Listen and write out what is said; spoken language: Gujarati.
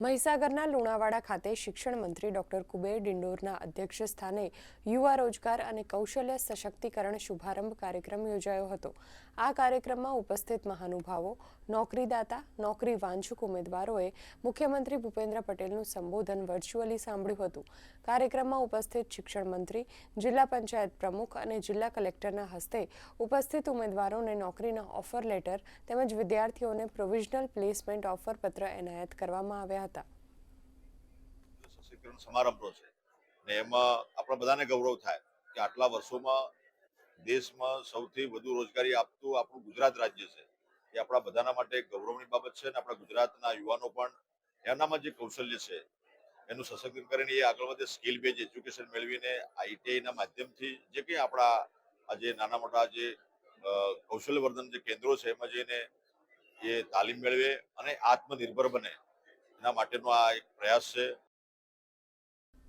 મહીસાગરના લુણાવાડા ખાતે શિક્ષણ મંત્રી ડોક્ટર કુબેર ડિંડોરના અધ્યક્ષ સ્થાને યુવા રોજગાર અને કૌશલ્ય સશક્તિકરણ શુભારંભ કાર્યક્રમ યોજાયો હતો। આ કાર્યક્રમમાં ઉપસ્થિત મહાનુભાવો, નોકરીદાતા, નોકરી વાંછુક ઉમેદવારોએ મુખ્યમંત્રી ભૂપેન્દ્ર પટેલનું સંબોધન વર્ચ્યુઅલી સાંભળ્યું હતું। કાર્યક્રમમાં ઉપસ્થિત શિક્ષણ મંત્રી, જિલ્લા પંચાયત પ્રમુખ અને જિલ્લા કલેક્ટરના હસ્તે ઉપસ્થિત ઉમેદવારોને નોકરીના ઓફર લેટર તેમજ વિદ્યાર્થીઓને પ્રોવિઝનલ પ્લેસમેન્ટ ઓફર પત્ર એનાયત કરવામાં આવ્યા હતા। સશક્તિકરણ સમારંભો છે ને એમાં આપણા બધાને ગૌરવ થાય કે આટલા વર્ષોમાં દેશમાં સૌથી વધુ રોજગારી આપતું આપણું ગુજરાત રાજ્ય છે। એ આપણા બધાના માટે ગૌરવની બાબત છે અને આપણા ગુજરાતના યુવાનો પણ એનામાં જે કૌશલ્ય છે એનું સશક્તિકરણ કરીને એ આગળ વધે, સ્કિલ બેઝ એજ્યુકેશન મેળવીને આઈટીઆઈના માધ્યમથી જે કંઈ આપણા આજે નાના મોટા જે કૌશલ્યવર્ધન જે કેન્દ્રો છે એમાં જઈને એ તાલીમ મેળવે અને આત્મનિર્ભર બને, એના માટેનો આ એક પ્રયાસ છે।